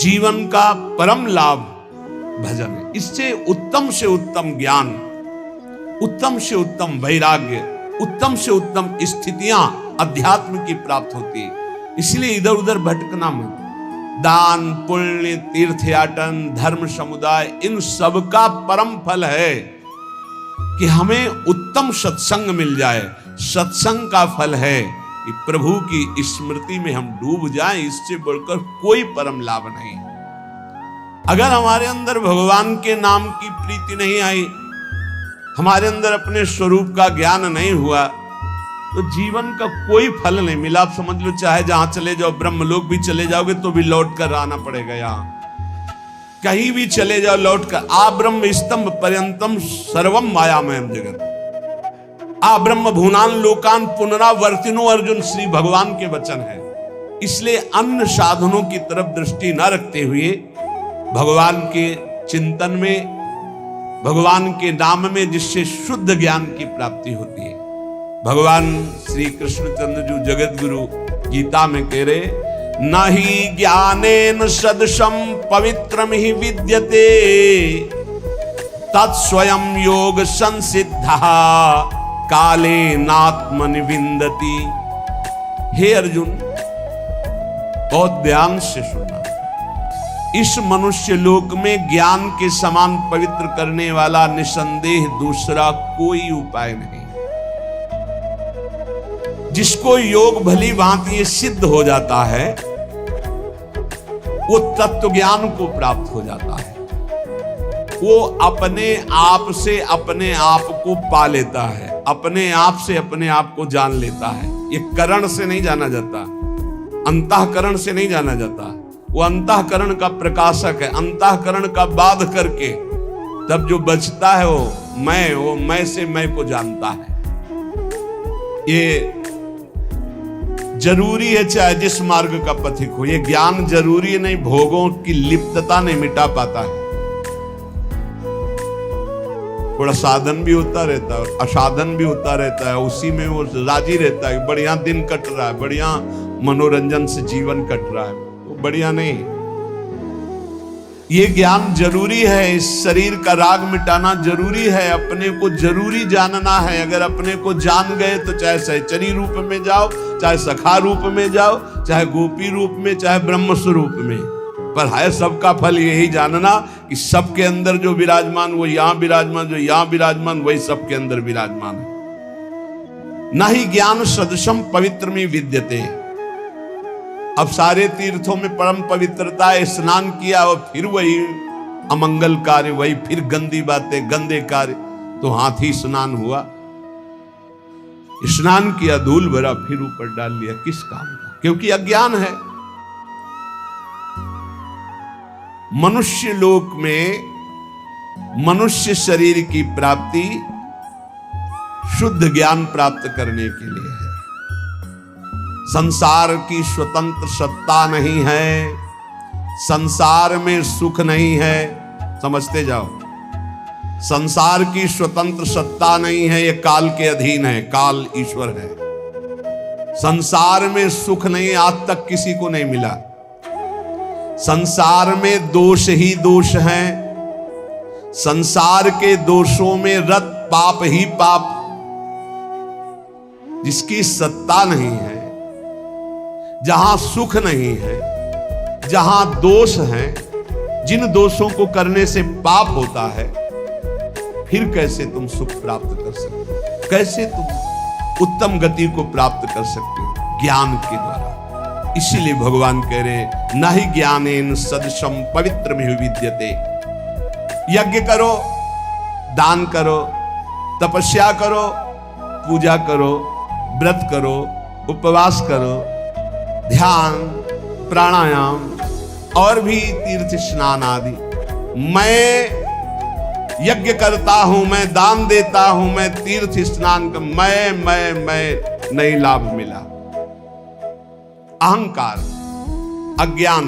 जीवन का परम लाभ भजन है। इससे उत्तम से उत्तम ज्ञान, उत्तम से उत्तम वैराग्य, उत्तम से उत्तम स्थितियां अध्यात्म की प्राप्त होती है। इसलिए इधर उधर भटकना मत। दान, पुण्य, तीर्थयाटन, धर्म समुदाय, इन सब का परम फल है कि हमें उत्तम सत्संग मिल जाए। सत्संग का फल है कि प्रभु की स्मृति में हम डूब जाएं। इससे बढ़कर कोई परम लाभ नहीं। अगर हमारे अंदर भगवान के नाम की प्रीति नहीं आई, हमारे अंदर अपने स्वरूप का ज्ञान नहीं हुआ, तो जीवन का कोई फल नहीं मिला। आप समझ लो, चाहे जहां चले जाओ, ब्रह्मलोक भी चले जाओगे तो भी लौट कर आना पड़ेगा। यहां कहीं भी चले जाओ लौट कर, आ ब्रह्म स्तंभ पर्यंतम सर्वम मायामयम जगत, आ ब्रह्म भुवनान लोकान पुनरावर्तिनो, अर्जुन श्री भगवान के वचन है। इसलिए अन्य साधनों की तरफ दृष्टि न रखते हुए भगवान के चिंतन में, भगवान के नाम में, जिससे शुद्ध ज्ञान की प्राप्ति होती है। भगवान श्री कृष्णचंद्र जी जगत गुरु गीता में कह रहे, न ही ज्ञानेन सदृशम पवित्रम ही विद्यते तत्स्वयं योग संसिद्धा काले नात्मनि विन्दति। हे अर्जुन, बहुत ध्यान से सुनना। इस मनुष्य लोक में ज्ञान के समान पवित्र करने वाला निसंदेह दूसरा कोई उपाय नहीं। जिसको योग भली भांति सिद्ध हो जाता है, वो तत्व ज्ञान को प्राप्त हो जाता है। वो अपने आप से अपने आप को पा लेता है, अपने आप से अपने आप को जान लेता है। ये करण से नहीं जाना जाता, अंतःकरण से नहीं जाना जाता। वो अंतःकरण का प्रकाशक है। अंतःकरण का बाध करके तब जो बचता है वो मैं से मैं को जानता है। ये जरूरी है, चाहे जिस मार्ग का पथिक हो। ये ज्ञान जरूरी नहीं, भोगों की लिप्तता नहीं मिटा पाता है। थोड़ा साधन भी होता रहता है, असाधन भी होता रहता है, उसी में वो राजी रहता है। बढ़िया दिन कट रहा है, बढ़िया मनोरंजन से जीवन कट रहा है, वो बढ़िया नहीं। ये ज्ञान जरूरी है। इस शरीर का राग मिटाना जरूरी है। अपने को जरूरी जानना है। अगर अपने को जान गए तो चाहे सहचरी रूप में जाओ, चाहे सखा रूप में जाओ, चाहे गोपी रूप में, चाहे ब्रह्म स्वरूप में, पर है सबका फल यही जानना कि सबके अंदर जो विराजमान वो यहां विराजमान, जो यहां विराजमान वही सबके अंदर विराजमान है। न ही ज्ञान सदृशम पवित्र में विद्यते। अब सारे तीर्थों में परम पवित्रता है। स्नान किया और फिर वही अमंगल कार्य, वही फिर गंदी बातें, गंदे कार्य। तो हाथी स्नान हुआ, स्नान किया, धूल भरा, फिर ऊपर डाल लिया, किस काम का? क्योंकि अज्ञान है। मनुष्य लोक में मनुष्य शरीर की प्राप्ति शुद्ध ज्ञान प्राप्त करने के लिए है। संसार की स्वतंत्र सत्ता नहीं है, संसार में सुख नहीं है। समझते जाओ, संसार की स्वतंत्र सत्ता नहीं है, ये काल के अधीन है, काल ईश्वर है। संसार में सुख नहीं, आज तक किसी को नहीं मिला। संसार में दोष ही दोष हैं। संसार के दोषों में रत पाप ही पाप। जिसकी सत्ता नहीं है, जहां सुख नहीं है, जहां दोष है, जिन दोषों को करने से पाप होता है, फिर कैसे तुम सुख प्राप्त कर सकते हो? कैसे तुम उत्तम गति को प्राप्त कर सकते हो? ज्ञान के द्वारा। इसीलिए भगवान कह रहे, न ही ज्ञानेन सदृशम पवित्रम हि विद्यते। यज्ञ करो, दान करो, तपस्या करो, पूजा करो, व्रत करो, उपवास करो, ध्यान, प्राणायाम और भी तीर्थ स्नान आदि। मैं यज्ञ करता हूं, मैं दान देता हूं, मैं तीर्थ स्नान कर, मैं नहीं लाभ मिला। अहंकार, अज्ञान,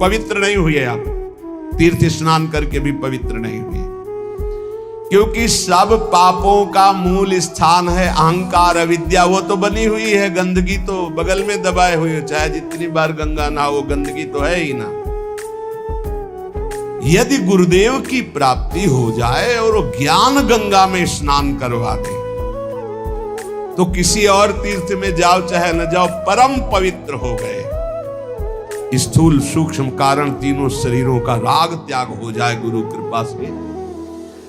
पवित्र नहीं हुए। आप तीर्थ स्नान करके भी पवित्र नहीं हुए, क्योंकि सब पापों का मूल स्थान है अहंकार, अविद्या। वो तो बनी हुई है, गंदगी तो बगल में दबाए हुई है। चाहे जितनी बार गंगा नहाओ, गंदगी तो है ही ना। यदि गुरुदेव की प्राप्ति हो जाए और वो ज्ञान गंगा में स्नान करवा दे तो किसी और तीर्थ में जाओ चाहे न जाओ, परम पवित्र हो गए। स्थूल सूक्ष्म कारण तीनों शरीरों का राग त्याग हो जाए गुरु कृपा से।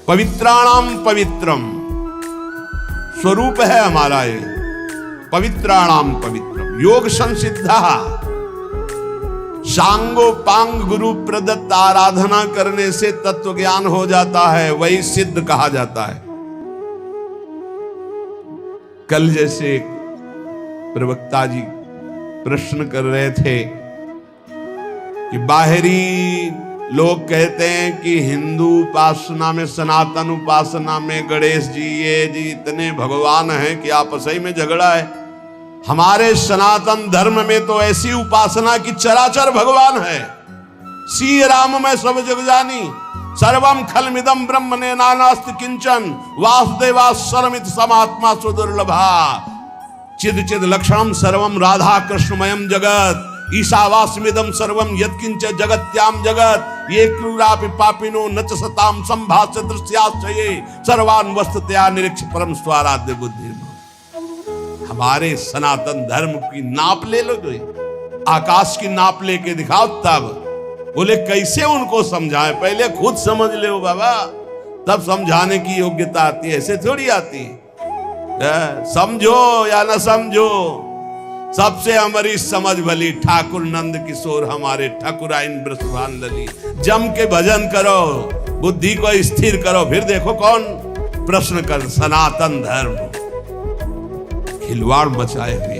पवित्राणाम पवित्रम स्वरूप है हमारा ये, पवित्राणाम पवित्रम। योग संसिद्धा, सांगो पांग गुरु प्रदत्त आराधना करने से तत्व ज्ञान हो जाता है, वही सिद्ध कहा जाता है। कल जैसे प्रवक्ता जी प्रश्न कर रहे थे कि बाहरी लोग कहते हैं कि हिंदू उपासना में, सनातन उपासना में गणेश जी ये जी इतने भगवान हैं कि आपस ही में झगड़ा है। हमारे सनातन धर्म में तो ऐसी उपासना की चराचर भगवान है। सी राम में सब जग जानी, सर्वम खलमिदम ब्रह्म ने नानास्त किंचन, वासुदेवा सर्वमित समात्मा सुदुर्लभा, चिद चिद लक्षणम सर्वम राधा कृष्णमयम जगत, ईशावास्मिदम सर्वम यत्किंच जगत्याम जगत, ये क्रूरापि पापिनो नच सताम संभाष्य दृश्याश्चये, सर्वान् वस्तुतया निरीक्ष परम स्वाराध्य बुद्धि। हमारे सनातन धर्म की नाप ले लो, जो आकाश की नाप लेके दिखाओ, तब बोले कैसे उनको समझाएं, पहले खुद समझ ले बाबा, तब समझाने की योग्यता आती है, ऐसे थोड़ी आती है। समझो या ना समझो, सबसे हमारी समझ भली, ठाकुर नंद किशोर हमारे ठाकुराइन ब्रसवान लली। जम के भजन करो, बुद्धि को स्थिर करो, फिर देखो कौन प्रश्न कर। सनातन धर्म खिलवाड़ मचाए हुए,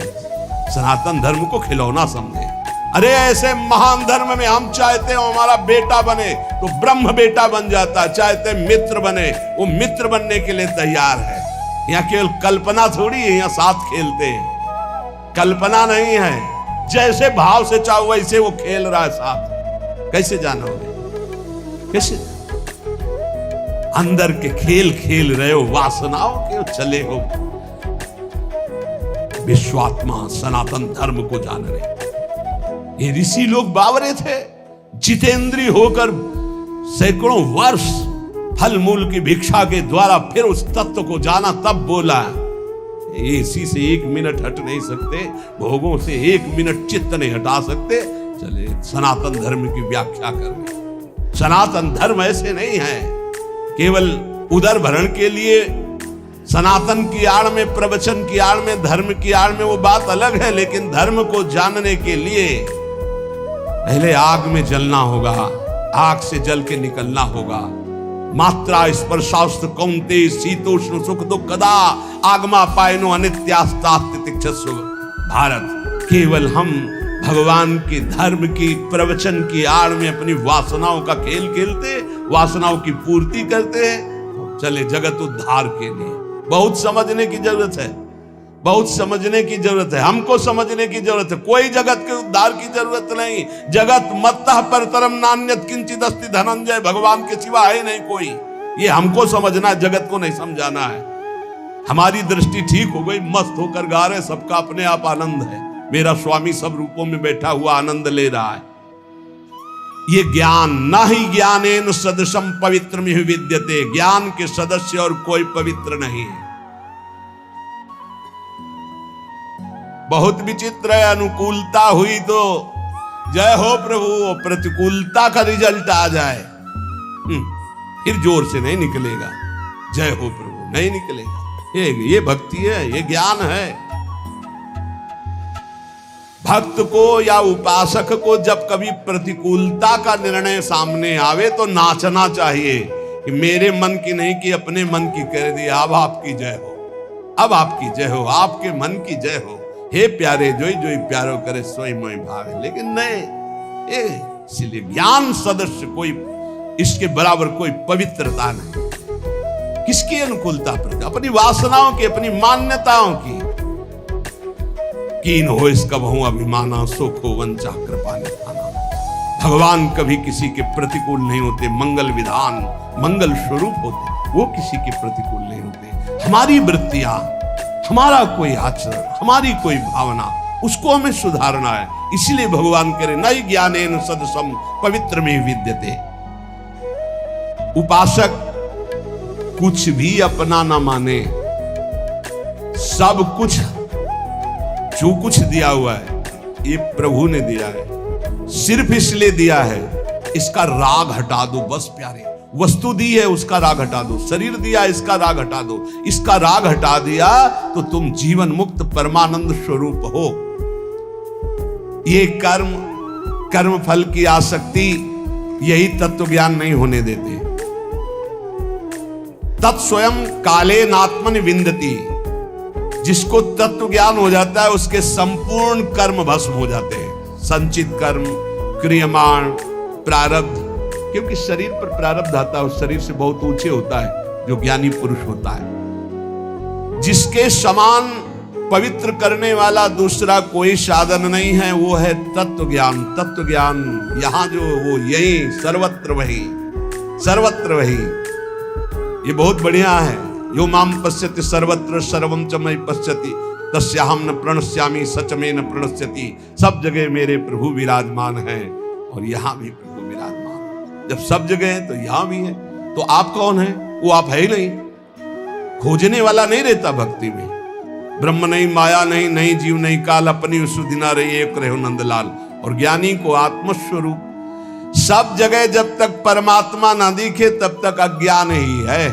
सनातन धर्म को खिलौना समझे। अरे ऐसे महान धर्म में हम चाहते हो हमारा बेटा बने तो ब्रह्म बेटा बन जाता, चाहते मित्र बने वो मित्र बनने के लिए तैयार है। यहाँ केवल कल्पना थोड़ी है, यहाँ साथ खेलते हैं, कल्पना नहीं है। जैसे भाव से चाहो वैसे वो खेल रहा है साथ। कैसे जानोगे, कैसे अंदर के खेल खेल रहे हो, वासनाओं के चले हो। विश्वात्मा सनातन धर्म को जान रहे, ये ऋषि लोग बावरे थे, जितेंद्रिय होकर सैकड़ों वर्ष फल मूल की भिक्षा के द्वारा फिर उस तत्व को जाना, तब बोला ये इसी से 1 मिनट हट नहीं सकते, भोगों से 1 मिनट चित्त नहीं हटा सकते। चले सनातन धर्म की व्याख्या करने। सनातन धर्म ऐसे नहीं है केवल उदर भरण के लिए, सनातन की आड़ में, प्रवचन की आड़ में, धर्म की आड़ में वो बात अलग है, लेकिन धर्म को जानने के लिए पहले आग में जलना होगा, आग से जल के निकलना होगा। मात्रा स्पर्शास्त्र कौन्ते शीतोष्ण सुख दुख कदा आगमा पायनो अनित्यास्तातितिक्षस्व भारत। केवल हम भगवान के धर्म की, प्रवचन की आड़ में अपनी वासनाओं का खेल खेलते, वासनाओं की पूर्ति करते हैं। चले जगत उद्धार के लिए बहुत समझने की जरूरत है, बहुत समझने की जरूरत है, हमको समझने की जरूरत है। कोई जगत के उद्धार की जरूरत नहीं। जगत मत्तः परतरम नान्यत् किंचित् अस्ति धनंजय, भगवान के सिवा है नहीं कोई। ये हमको समझना है, जगत को नहीं समझाना है। हमारी दृष्टि ठीक हो गई, मस्त होकर गा रहे, सबका अपने आप आनंद है। मेरा स्वामी सब रूपों में बैठा हुआ आनंद ले रहा है। ये ज्ञान ना ही ज्ञानेन सदृशम पवित्रमिह विद्यते, ज्ञान के सदस्य और कोई पवित्र नहीं है। बहुत विचित्र है, अनुकूलता हुई तो जय हो प्रभु, प्रतिकूलता का रिजल्ट आ जाए फिर जोर से नहीं निकलेगा, जय हो प्रभु नहीं निकलेगा। ये भक्ति है, ये ज्ञान है। भक्त को या उपासक को जब कभी प्रतिकूलता का निर्णय सामने आवे तो नाचना चाहिए कि मेरे मन की नहीं कि अपने मन की कह दी, अब आपकी जय हो, अब आपकी जय हो, आपके मन की जय हो। हे प्यारे जोई जोई प्यारो करे सोई मोई भावे। लेकिन नहीं, इसलिए ज्ञान सदस्य कोई, इसके बराबर कोई पवित्रता नहीं। किसकी अनुकूलता पर? अपनी वासनाओं की, अपनी मान्यताओं की। कीन हो इसका बहु अभिमाना, सुख हो वंचा कृपा निधाना। भगवान कभी किसी के प्रतिकूल नहीं होते, मंगल विधान, मंगल स्वरूप होते, वो किसी के प्रतिकूल नहीं होते। हमारी वृत्तियां, हमारा कोई आचरण, हमारी कोई भावना, उसको हमें सुधारना है। इसलिए भगवान करे न ज्ञानेन सदसम पवित्र में विद्यते। उपासक कुछ भी अपना ना माने, सब कुछ जो कुछ दिया हुआ है ये प्रभु ने दिया है, सिर्फ इसलिए दिया है इसका राग हटा दो बस प्यारे। वस्तु दी है उसका राग हटा दो, शरीर दिया इसका राग हटा दो, इसका राग हटा दिया तो तुम जीवन मुक्त परमानंद स्वरूप हो। ये कर्म फल की आसक्ति यही तत्व ज्ञान नहीं होने देते। तत्स्वयं काले नात्मनि विंदति, जिसको तत्व ज्ञान हो जाता है उसके संपूर्ण कर्म भस्म हो जाते हैं, संचित कर्म, क्रियमाण, प्रारब्ध, क्योंकि शरीर पर प्रारब्ध आता है उस शरीर से बहुत ऊंचे होता है जो ज्ञानी पुरुष होता है। जिसके समान पवित्र करने वाला दूसरा कोई साधन नहीं है, वो है तत्व ज्ञान। तत्व ज्ञान यहां जो वो यही सर्वत्र वही, सर्वत्र वही, ये बहुत बढ़िया है। यो माम पश्यति सर्वत्र सर्वम च मयि पश्यति तस्याहम न प्रणश्यामि सच में न प्रणश्यति। सब जगह मेरे प्रभु विराजमान है और यहां भी प्रभु विराजमान है। जब सब जगह है तो यहां भी है, तो आप कौन है? वो आप है ही नहीं। खोजने वाला नहीं रहता भक्ति में। ब्रह्म नहीं, माया नहीं, नहीं जीव नहीं काल, अपनी सुदिना रही एक रहो नंदलाल। और ज्ञानी को आत्मस्वरूप सब जगह जब तक परमात्मा ना दिखे तब तक अज्ञान ही है।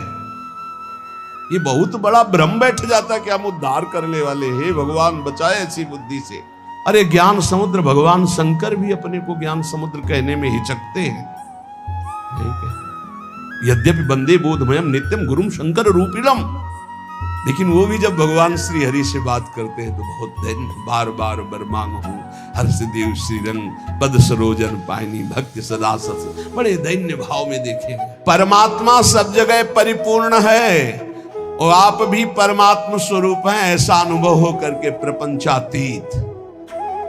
ये बहुत बड़ा भ्रम बैठ जाता है कि हम उद्धार करने वाले हैं, भगवान बचाए ऐसी बुद्धि से। अरे ज्ञान समुद्र, भगवान शंकर भी अपने को ज्ञान समुद्र कहने में हिचकते हैं। यद्यपि वंदे बोधमयम नित्यम गुरुम शंकर रूपिणम, लेकिन वो भी जब भगवान श्री हरि से बात करते हैं तो बहुत दैन्य, बार बार बरमांग हूं हर्ष देव श्रीरंग पद सरोजन पायनी भक्ति सदा सस, बड़े दैन्य भाव में देखेंगे। परमात्मा सब जगह परिपूर्ण है और आप भी परमात्मा स्वरूप हैं, ऐसा अनुभव हो करके प्रपंचातीत।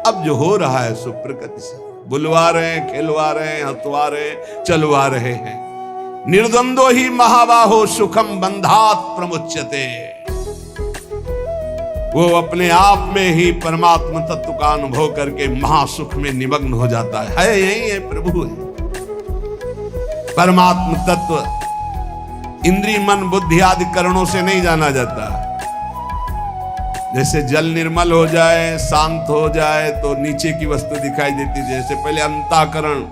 अब जो हो रहा है सो प्रकृति से बुलवा रहे हैं, खिलवा रहे हैं, हंसवा रहे हैं, चलवा रहे हैं। निर्द्वंदो ही महाबाहो सुखम बंधात प्रमुच्यते। वो अपने आप में ही परमात्मा तत्व का अनुभव करके महासुख में निमग्न हो जाता है। यही है, प्रभु है परमात्मा तत्व। इंद्रिय मन बुद्धि आदि करणों से नहीं जाना जाता। जैसे जल निर्मल हो जाए, शांत हो जाए तो नीचे की वस्तु दिखाई देती। जैसे पहले अंतःकरण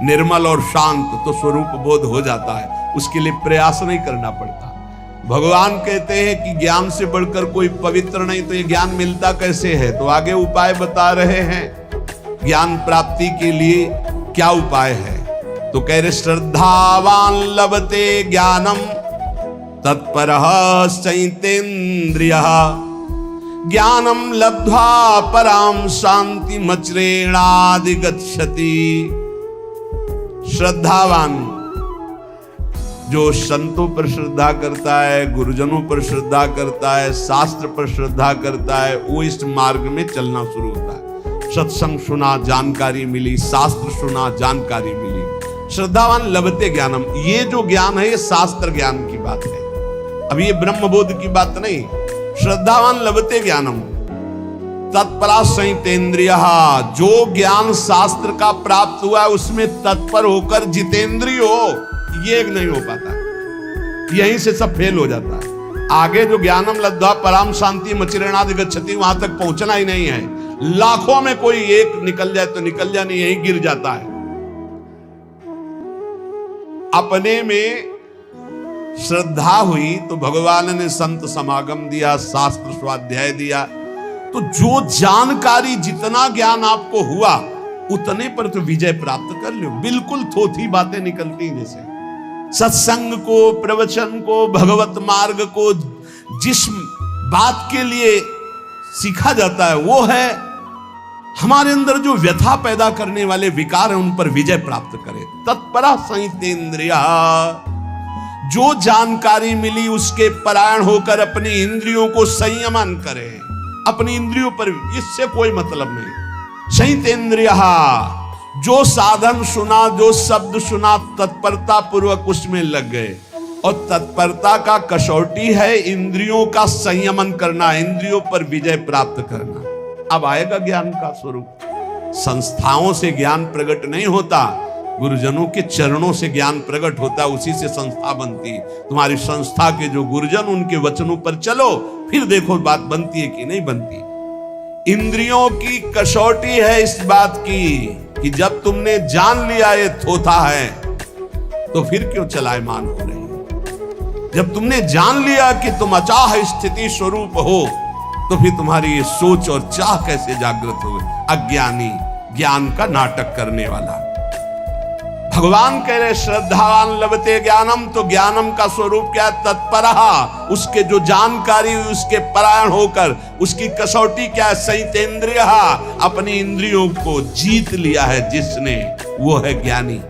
निर्मल और शांत तो स्वरूप बोध हो जाता है, उसके लिए प्रयास नहीं करना पड़ता। भगवान कहते हैं कि ज्ञान से बढ़कर कोई पवित्र नहीं, तो ये ज्ञान मिलता कैसे है? तो आगे उपाय बता रहे हैं ज्ञान प्राप्ति के लिए क्या उपाय है। तो कह रहे श्रद्धावान लभते ज्ञानम तत्परः चैतेन्द्रियः ज्ञानम लब्ध्वा पराम शांति मच्रेणाधिगच्छति। श्रद्धावान जो संतों पर श्रद्धा करता है, गुरुजनों पर श्रद्धा करता है, शास्त्र पर श्रद्धा करता है, वो इस मार्ग में चलना शुरू होता है। सत्संग सुना, जानकारी मिली, शास्त्र सुना, जानकारी मिली। श्रद्धावान लभते ज्ञानम, ये जो ज्ञान है ये शास्त्र ज्ञान की बात है, अब ये ब्रह्मबोध की बात नहीं। श्रद्धावान लभते ज्ञानम तत्परा संयतेन्द्रियः, जो ज्ञान शास्त्र का प्राप्त हुआ है उसमें तत्पर होकर जितेंद्रिय हो, ये नहीं हो पाता, यहीं से सब फेल हो जाता है। आगे जो ज्ञानम लब्ध्वा पराम शांति मच्रेणाधिगच्छति, वहां तक पहुंचना ही नहीं है। लाखों में कोई एक निकल जाए तो निकल जाए, नहीं यहीं गिर जाता है। अपने में श्रद्धा हुई तो भगवान ने संत समागम दिया, शास्त्र स्वाध्याय दिया, तो जो जानकारी जितना ज्ञान आपको हुआ उतने पर तो विजय प्राप्त कर लो। बिल्कुल थोथी बातें निकलती, जैसे सत्संग को, प्रवचन को, भगवत मार्ग को जिस बात के लिए सीखा जाता है वो है हमारे अंदर जो व्यथा पैदा करने वाले विकार हैं उन पर विजय प्राप्त करें। तत्परा संयतेन्द्रियः, जो जानकारी मिली उसके परायण होकर अपनी इंद्रियों को संयमन करें। अपनी इंद्रियों पर इससे कोई मतलब नहीं। संयतेन्द्रियः, जो साधन सुना, जो शब्द सुना, तत्परता पूर्वक उसमें लग गए। और तत्परता का कसौटी है इंद्रियों का संयमन करना, इंद्रियों पर विजय प्राप्त करना। अब आएगा ज्ञान का स्वरूप। संस्थाओं से ज्ञान प्रकट नहीं होता, गुरुजनों के चरणों से ज्ञान प्रकट होता है, उसी से संस्था बनती है। तुम्हारी संस्था के जो गुरुजन, उनके वचनों पर चलो, फिर देखो बात बनती है कि नहीं बनती। इंद्रियों की कसौटी है इस बात की कि जब तुमने जान लिया ये थोथा है तो फिर क्यों चलायमान हो रही है। जब तुमने जान लिया कि तुम अचाह स्थिति स्वरूप हो तो फिर तुम्हारी ये सोच और चाह कैसे जागृत हो। अज्ञानी ज्ञान का नाटक करने वाला। भगवान कह रहे श्रद्धावान लभते ज्ञानम, तो ज्ञानम का स्वरूप क्या? तत्परहा, उसके जो जानकारी हुई उसके परायण होकर। उसकी कसौटी क्या है? संयतेन्द्रिय, अपनी इंद्रियों को जीत लिया है जिसने, वो है ज्ञानी।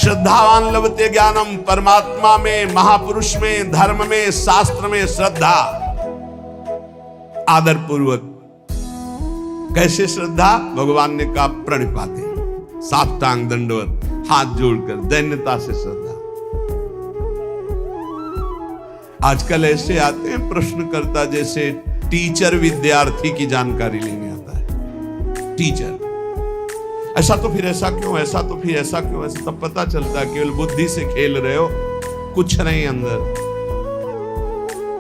श्रद्धावान लभते ज्ञानम, परमात्मा में, महापुरुष में, धर्म में, शास्त्र में श्रद्धा, आदर पूर्वक। कैसे श्रद्धा? भगवान ने कहा प्रणिपाते, साष्टांग दंडवत, हाथ जोड़कर दैन्यता से श्रद्धा। आजकल ऐसे आते हैं प्रश्नकर्ता जैसे टीचर विद्यार्थी की जानकारी लेने आता है। टीचर, ऐसा तो फिर ऐसा क्यों, ऐसा तो फिर ऐसा क्यों, ऐसा तब पता चलता है केवल बुद्धि से खेल रहे हो, कुछ नहीं अंदर।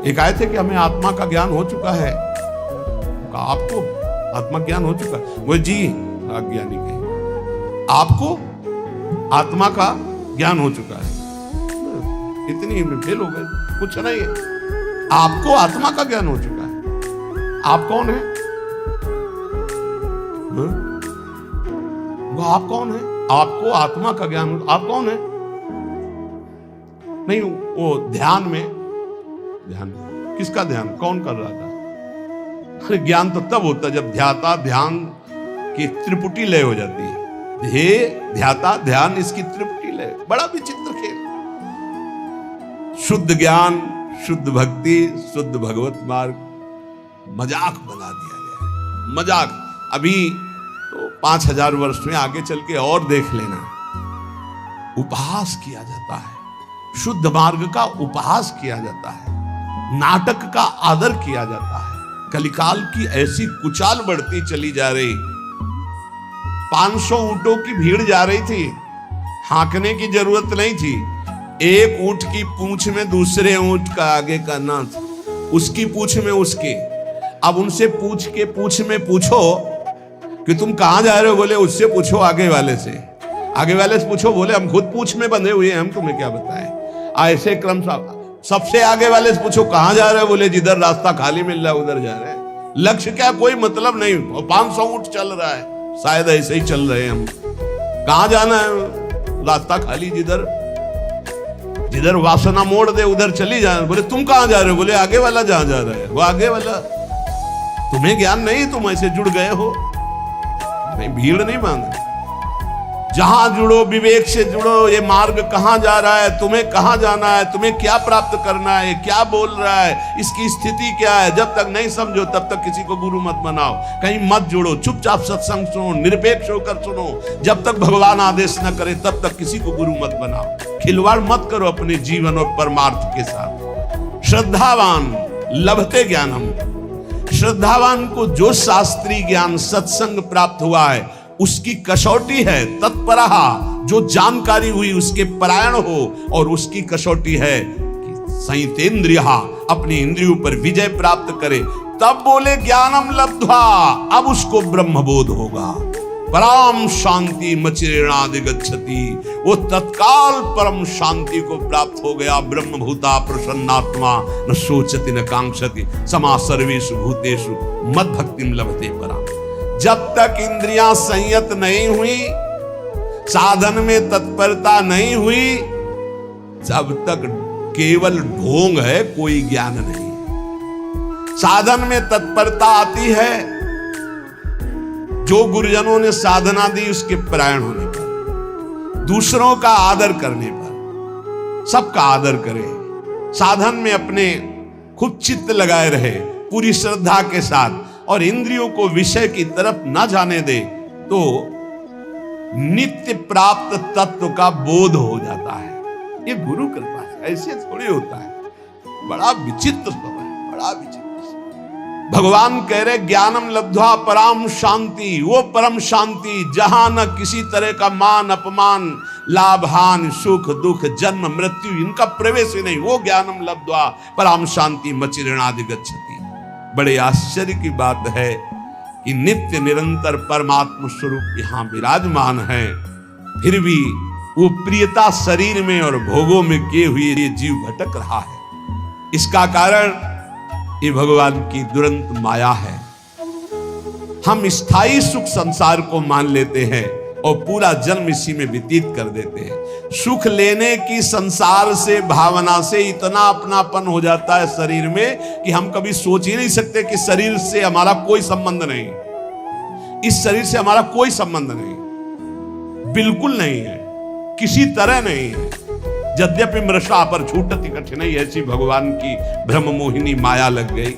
एक आए थे कि हमें आत्मा का ज्ञान हो चुका है। आपको आत्मा ज्ञान हो चुका? वो जी अज्ञानी कहे आपको आत्मा का ज्ञान हो चुका है, इतनी फेल हो गए, कुछ नहीं है। आपको आत्मा का ज्ञान हो चुका है। आप कौन है? वो आप कौन है? आपको आत्मा का ज्ञान, आप कौन है? नहीं, वो ध्यान में, ध्यान किसका ध्यान, कौन कर रहा था? अरे ज्ञान तो तब होता जब ध्याता ध्यान की त्रिपुटी लय हो जाती है। ध्याता ध्यान, इसकी त्रिपुटी लय। बड़ा विचित्र खेल। शुद्ध ज्ञान, शुद्ध भक्ति, शुद्ध भगवत मार्ग मजाक बना दिया गया है। मजाक। अभी तो 5000 वर्ष में आगे चल के और देख लेना, उपहास किया जाता है। शुद्ध मार्ग का उपहास किया जाता है, नाटक का आदर किया जाता है। कलिकाल की ऐसी कुचाल बढ़ती चली जा रही। 500 ऊंटों की भीड़ जा रही थी, हांकने की जरूरत नहीं थी। एक ऊंट की पूंछ में दूसरे ऊंट का आगे का नाथ, उसकी पूंछ में उसके। अब उनसे पूंछ में पूछो कि तुम कहां जा रहे हो, बोले उससे पूछो आगे वाले से। आगे वाले से पूछो, बोले हम खुद पूंछ में बंधे हुए हैं, हम तुम्हें क्या बताएं। ऐसे क्रम सबसे आगे वाले से पूछो कहां जा रहे हो, बोले जिधर रास्ता खाली मिल रहा है उधर जा रहे हैं। लक्ष्य क्या, कोई मतलब नहीं। 500 ऊंट चल रहा है, शायद ऐसे ही चल रहे हैं हम। कहां जाना है? रास्ता खाली, जिधर वासना मोड़ दे उधर चली जाए। बोले तुम कहां जा रहे हो? बोले आगे वाला जहां जा रहा है वो आगे वाला। तुम्हें ज्ञान नहीं, तुम ऐसे जुड़ गए हो। नहीं, भीड़ नहीं बांध। जहां जुड़ो, विवेक से जुड़ो। ये मार्ग कहां जा रहा है, तुम्हें कहां जाना है, तुम्हें क्या प्राप्त करना है, क्या बोल रहा है, इसकी स्थिति क्या है। जब तक नहीं समझो तब तक किसी को गुरु मत बनाओ, कहीं मत जुड़ो। चुपचाप सत्संग सुनो, निरपेक्ष होकर सुनो। जब तक भगवान आदेश न करे तब तक किसी को गुरु मत बनाओ। खिलवाड़ मत करो अपने जीवन और परमार्थ के साथ। श्रद्धावान लभते ज्ञानम, श्रद्धावान को जो शास्त्रीय ज्ञान सत्संग प्राप्त हुआ है उसकी कसौटी है तत्परहा, जो जानकारी हुई उसके परायण हो। और उसकी कसौटी है कि संयतेन्द्रियः, अपनी इंद्रियों पर विजय प्राप्त करे। तब बोले ज्ञानम लब्ध्वा, अब उसको ब्रह्मबोध होगा। परम शांति मचिरेणाधिगच्छति, वो तत्काल परम शांति को प्राप्त हो गया। ब्रह्मभूता प्रसन्नात्मा न सोचति न कांक्षति, समा सर्वेषु भूतेषु मद भक्तिम लभते पराम। जब तक इंद्रियां संयत नहीं हुई, साधन में तत्परता नहीं हुई, जब तक केवल ढोंग है, कोई ज्ञान नहीं। साधन में तत्परता आती है जो गुरुजनों ने साधना दी उसके परायण होने पर, दूसरों का आदर करने पर। सबका आदर करे, साधन में अपने खूब चित्त लगाए रहे पूरी श्रद्धा के साथ, और इंद्रियों को विषय की तरफ न जाने दे, तो नित्य प्राप्त तत्व का बोध हो जाता है। ये गुरु कृपा से, ऐसे थोड़ी होता है। बड़ा विचित्र समय, बड़ा विचित्र समय। भगवान कह रहे ज्ञानम लब्ध्वा पराम शांति, वो परम शांति जहां न किसी तरह का मान अपमान, लाभ हानि, सुख दुख, जन्म मृत्यु इनका प्रवेश ही नहीं, वो ज्ञानम लब्ध्वा पराम शांति मचिरणादि गच्छति। बड़े आश्चर्य की बात है कि नित्य निरंतर परमात्मा स्वरूप यहां विराजमान है, फिर भी वो प्रियता शरीर में और भोगों में किए हुए ये जीव भटक रहा है। इसका कारण ये भगवान की दुरंत माया है। हम स्थायी सुख संसार को मान लेते हैं और पूरा जन्म इसी में व्यतीत कर देते हैं। सुख लेने की संसार से भावना से इतना अपनापन हो जाता है शरीर में कि हम कभी सोच ही नहीं सकते कि शरीर से हमारा कोई संबंध नहीं, इस शरीर से हमारा कोई संबंध नहीं, बिल्कुल नहीं है, किसी तरह नहीं है। यद्यपि मृषा पर छूटति कठिनाई, ऐसी भगवान की ब्रह्म मोहिनी माया लग गई।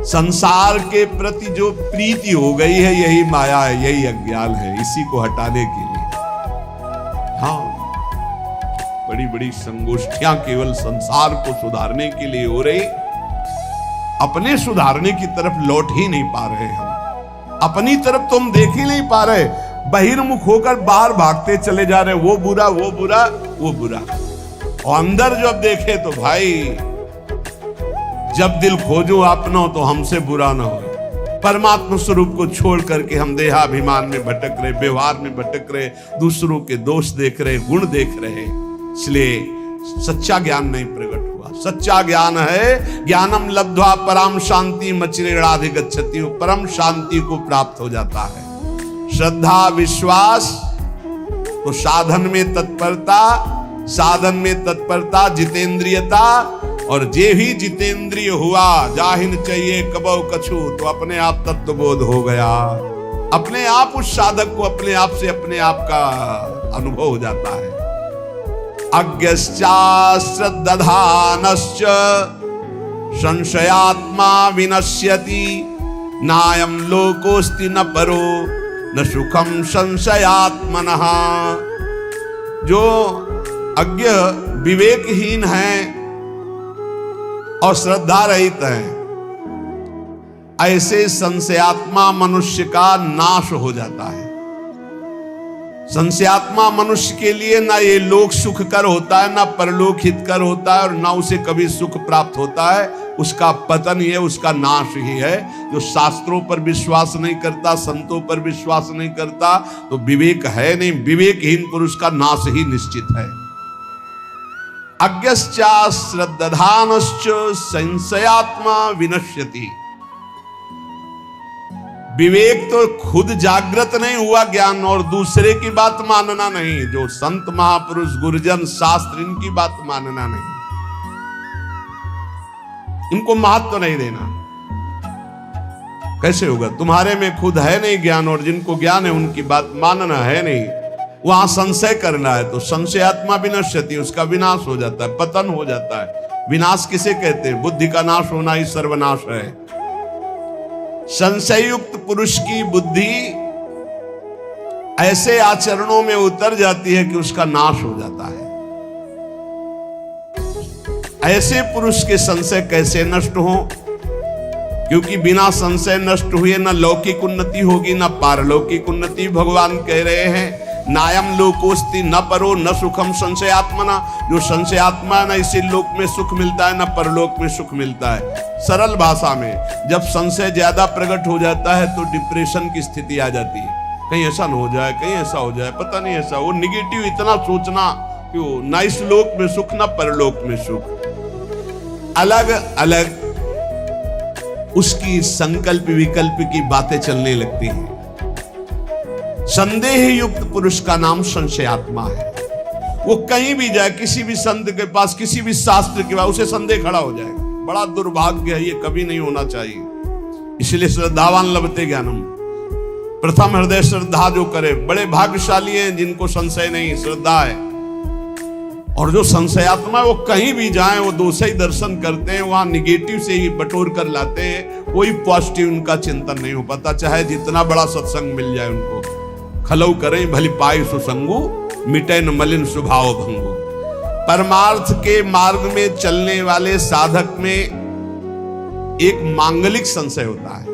संसार के प्रति जो प्रीति हो गई है यही माया है, यही अज्ञान है। इसी को हटाने के लिए हाँ बड़ी बड़ी संगोष्ठियां केवल संसार को सुधारने के लिए हो रही, अपने सुधारने की तरफ लौट ही नहीं पा रहे। हम अपनी तरफ तो हम देख ही नहीं पा रहे, बहिर्मुख होकर बाहर भागते चले जा रहे, वो बुरा वो बुरा वो बुरा, और अंदर जब देखे तो भाई जब दिल खोजो अपना तो हमसे बुरा ना हो। परमात्मा स्वरूप को छोड़ करके हम देहाभिमान में भटक रहे, व्यवहार में भटक रहे, दूसरों के दोष देख रहे, गुण देख रहे, इसलिए सच्चा ज्ञान नहीं प्रकट हुआ। सच्चा ज्ञान है ज्ञानम लब्ध्वा पराम शांति मचिरेणाधि गच्छति, परम शांति को प्राप्त हो जाता है। श्रद्धा विश्वास तो साधन में तत्परता, साधन में तत्परता जितेंद्रियता, और जे ही जितेंद्रिय हुआ जाहिन चाहिए कबो कछु, तो अपने आप तत्वबोध हो गया। अपने आप उस साधक को अपने आप से अपने आप का अनुभव हो जाता है। अज्ञश्चा श्रद्धानश्च संशयात्मा विनश्यति, नायं लोकोस्ति न परो न सुखम संशयात्मनः। जो अज्ञ विवेकहीन है और श्रद्धा रहित है, ऐसे संशयात्मा मनुष्य का नाश हो जाता है। संशयात्मा मनुष्य के लिए ना ये लोक सुखकर होता है, ना परलोक हितकर होता है, और ना उसे कभी सुख प्राप्त होता है। उसका पतन ही है, उसका नाश ही है। जो शास्त्रों पर विश्वास नहीं करता, संतों पर विश्वास नहीं करता, तो विवेक है नहीं। विवेकहीन पुरुष का नाश ही निश्चित है। अज्ञश्चा श्रद्धानश्च संशयात्मा विनश्यति। विवेक तो खुद जागृत नहीं हुआ ज्ञान, और दूसरे की बात मानना नहीं। जो संत महापुरुष गुरुजन शास्त्र इनकी बात मानना नहीं, इनको महत्व नहीं देना। कैसे होगा? तुम्हारे में खुद है नहीं ज्ञान, और जिनको ज्ञान है उनकी बात मानना है नहीं। वहां संशय करना है तो संशयात्मा विनश्यति, उसका विनाश हो जाता है, पतन हो जाता है। विनाश किसे कहते हैं? बुद्धि का नाश होना ही सर्वनाश है। संशय युक्त पुरुष की बुद्धि ऐसे आचरणों में उतर जाती है कि उसका नाश हो जाता है। ऐसे पुरुष के संशय कैसे नष्ट हो? क्योंकि बिना संशय नष्ट हुए न लौकिक उन्नति होगी न पारलौकिक उन्नति। भगवान कह रहे हैं नायम लोकोस्ति न परो न सुखम संशयात्मना। जो संशयात्मा न इसी लोक में सुख मिलता है न परलोक में सुख मिलता है। सरल भाषा में जब संशय ज्यादा प्रकट हो जाता है तो डिप्रेशन की स्थिति आ जाती है। कहीं ऐसा न हो जाए, कहीं ऐसा हो जाए, पता नहीं ऐसा। वो निगेटिव इतना सोचना क्यों? न इस लोक में सुख न परलोक में सुख। अलग अलग उसकी संकल्प विकल्प की बातें चलने लगती हैं। संदेह युक्त पुरुष का नाम संशयात्मा है। वो कहीं भी जाए, किसी भी संत के पास, किसी भी शास्त्र के पास, उसे संदेह खड़ा हो जाएगा। बड़ा दुर्भाग्य है, ये कभी नहीं होना चाहिए। इसलिए श्रद्धावान लभते ज्ञानम, प्रथम हृदय श्रद्धा जो करे, बड़े भाग्यशाली हैं जिनको संशय नहीं, श्रद्धा है। और जो संशयात्मा वो कहीं भी जाए वो दोषी ही दर्शन करते हैं, वहां निगेटिव से ही बटोर कर लाते हैं। कोई पॉजिटिव उनका चिंतन नहीं हो पाता, चाहे जितना बड़ा सत्संग मिल जाए उनको। खलौ करें भली पाई सुसंगु, मिटे न मलिन स्वभाव भंगु। परमार्थ के मार्ग में चलने वाले साधक में एक मांगलिक संशय होता है,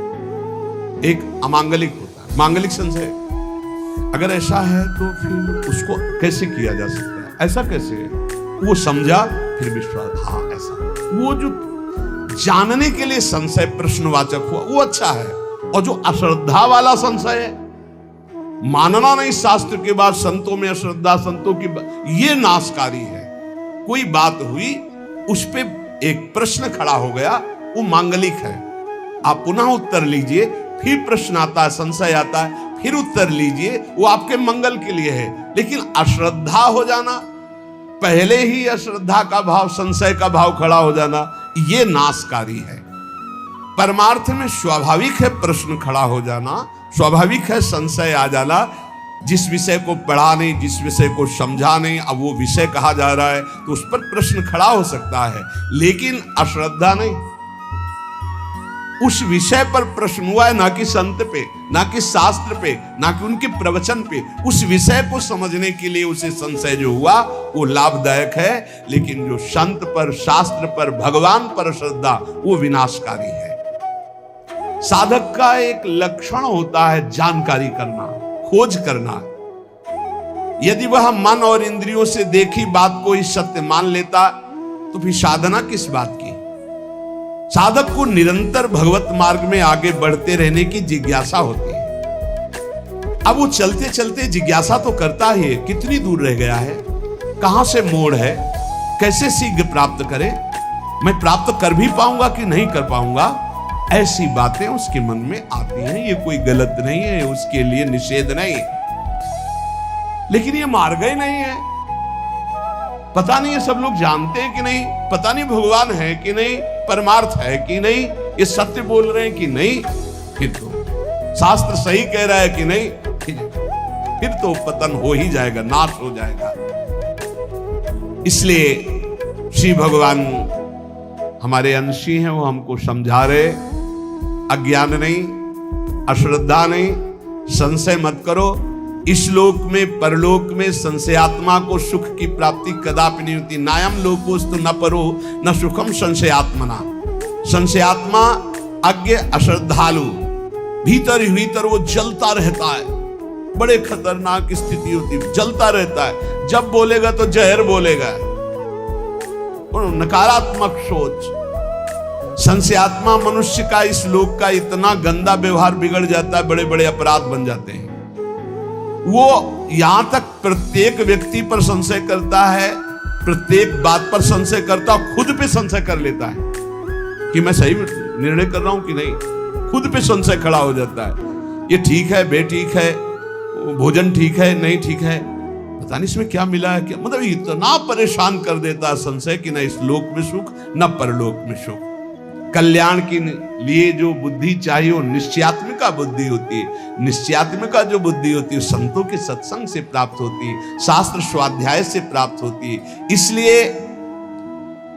एक अमांगलिक होता है। मांगलिक संशय अगर ऐसा है तो फिर उसको कैसे किया जा सकता है, ऐसा कैसे है, वो समझा फिर विश्वास, हाँ ऐसा। वो जो जानने के लिए संशय प्रश्नवाचक हुआ वो अच्छा है। और जो अश्रद्धा वाला संशय है, मानना नहीं शास्त्र के बाद, संतों में अश्रद्धा, संतों की ये नाशकारी है। कोई बात हुई, उस पे एक प्रश्न खड़ा हो गया, वो मांगलिक है। आप पुनः उत्तर लीजिए, फिर प्रश्न आता है, संशय आता है, फिर उत्तर लीजिए, वो आपके मंगल के लिए है। लेकिन अश्रद्धा हो जाना, पहले ही अश्रद्धा का भाव, संशय का भाव खड़ा हो जाना, ये नाशकारी है। परमार्थ में स्वाभाविक है प्रश्न खड़ा हो जाना, स्वाभाविक है संशय आ जाना। जिस विषय को पढ़ा नहीं, जिस विषय को समझा नहीं, अब वो विषय कहा जा रहा है तो उस पर प्रश्न खड़ा हो सकता है, लेकिन अश्रद्धा नहीं। उस विषय पर प्रश्न हुआ है, ना कि संत पे, ना कि शास्त्र पे, ना कि उनके प्रवचन पे। उस विषय को समझने के लिए उसे संशय जो हुआ वो लाभदायक है। लेकिन जो संत पर, शास्त्र पर, भगवान पर श्रद्धा, वो विनाशकारी है। साधक का एक लक्षण होता है जानकारी करना, खोज करना। यदि वह मन और इंद्रियों से देखी बात को ही सत्य मान लेता तो फिर साधना किस बात की। साधक को निरंतर भगवत मार्ग में आगे बढ़ते रहने की जिज्ञासा होती है। अब वो चलते चलते जिज्ञासा तो करता ही है, कितनी दूर रह गया है, कहां से मोड़ है, कैसे शीघ्र प्राप्त करें, मैं प्राप्त कर भी पाऊंगा कि नहीं कर पाऊंगा। ऐसी बातें उसके मन में आती हैं। ये कोई गलत नहीं है, उसके लिए निषेध नहीं, लेकिन ये मार्ग ही नहीं है। पता नहीं ये सब लोग जानते हैं कि नहीं, पता नहीं भगवान है कि नहीं, परमार्थ है कि नहीं, ये सत्य बोल रहे हैं कि नहीं, फिर तो शास्त्र सही कह रहा है कि नहीं, फिर तो पतन हो ही जाएगा, नाश हो जाएगा। इसलिए श्री भगवान हमारे अंशी हैं, वो हमको समझा रहे, अज्ञान नहीं, अश्रद्धा नहीं, संशय मत करो। इस लोक में, परलोक में संशयात्मा को सुख की प्राप्ति कदापि नहीं होती। नायम लोकोस्तु न परो न सुखम संशयात्मना। संशयात्मा अज्ञ अश्रद्धालु, भीतर ही भीतर वो जलता रहता है, बड़े खतरनाक स्थिति होती है, जलता रहता है। जब बोलेगा तो जहर बोलेगा, नकारात्मक सोच। संशयात्मा मनुष्य का इस लोक का इतना गंदा व्यवहार बिगड़ जाता है, बड़े बड़े अपराध बन जाते हैं। वो यहां तक प्रत्येक व्यक्ति पर संशय करता है, प्रत्येक बात पर संशय करता है, खुद पे संशय कर लेता है कि मैं सही निर्णय कर रहा हूं कि नहीं। खुद पे संशय खड़ा हो जाता है, ये ठीक है, बेठीक है, भोजन ठीक है, नहीं ठीक है, पता नहीं इसमें क्या मिला है, क्या मतलब इतना परेशान कर देता है संशय कि न इस लोक में सुख न परलोक में सुख। कल्याण के लिए जो बुद्धि चाहिए वो निश्चयात्मिका बुद्धि होती है। निश्चयात्मिका जो बुद्धि होती है संतों के सत्संग से प्राप्त होती है, शास्त्र स्वाध्याय से प्राप्त होती है। इसलिए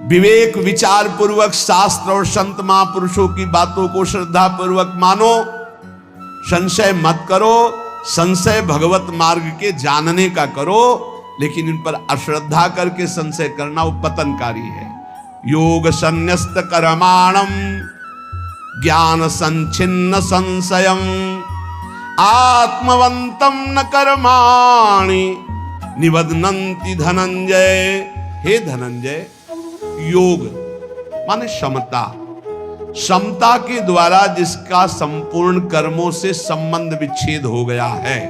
विवेक विचार पूर्वक शास्त्र और संत महापुरुषों की बातों को श्रद्धा पूर्वक मानो, संशय मत करो। संशय भगवत मार्ग के जानने का करो, लेकिन इन पर अश्रद्धा करके संशय करना वो पतनकारी है। योग संन्यस्त कर्माणम ज्ञान संचिन्न संशयम आत्मवंतम न कर्माणि निबध्नन्ति धनंजय। हे धनंजय, योग माने समता, समता के द्वारा जिसका संपूर्ण कर्मों से संबंध विच्छेद हो गया है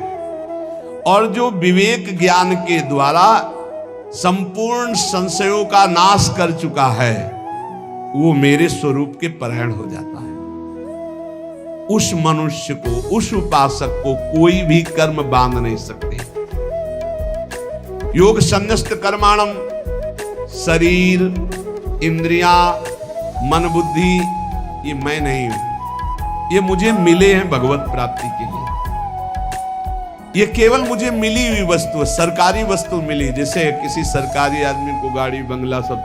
और जो विवेक ज्ञान के द्वारा संपूर्ण संशयों का नाश कर चुका है, वो मेरे स्वरूप के परायण हो जाता है। उस मनुष्य को, उस उपासक को कोई भी कर्म बांध नहीं सकते। योग संन्यस्त कर्माणम, शरीर, इंद्रियां, मन, बुद्धि, ये मैं नहीं हूं, ये मुझे मिले हैं भगवत प्राप्ति के लिए। ये केवल मुझे मिली हुई वस्तु, सरकारी वस्तु मिली। जैसे किसी सरकारी आदमी को गाड़ी बंगला सब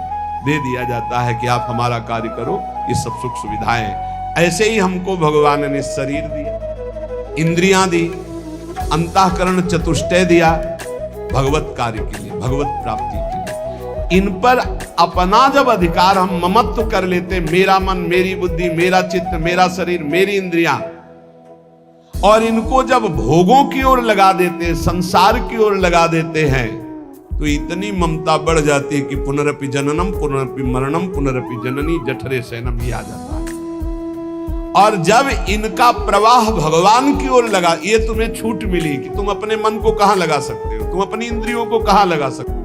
दे दिया जाता है कि आप हमारा कार्य करो, ये सब सुख सुविधाएं। ऐसे ही हमको भगवान ने शरीर दिया, इंद्रियां दी, अंतःकरण चतुष्टय दिया भगवत कार्य के लिए, भगवत प्राप्ति के लिए। इन पर अपना जब अधिकार हम ममत्व कर लेते, मेरा मन, मेरी बुद्धि, मेरा चित्त, मेरा शरीर, मेरी इंद्रियां, और इनको जब भोगों की ओर लगा देते, संसार की ओर लगा देते हैं, तो इतनी ममता बढ़ जाती है कि पुनरपि जननम पुनरपि मरणम पुनरपि जननी जठरे शयनम ही आ जाता है। और जब इनका प्रवाह भगवान की ओर लगा, ये तुम्हें छूट मिली कि तुम अपने मन को कहां लगा सकते हो, तुम अपनी इंद्रियों को कहां लगा सकते हो,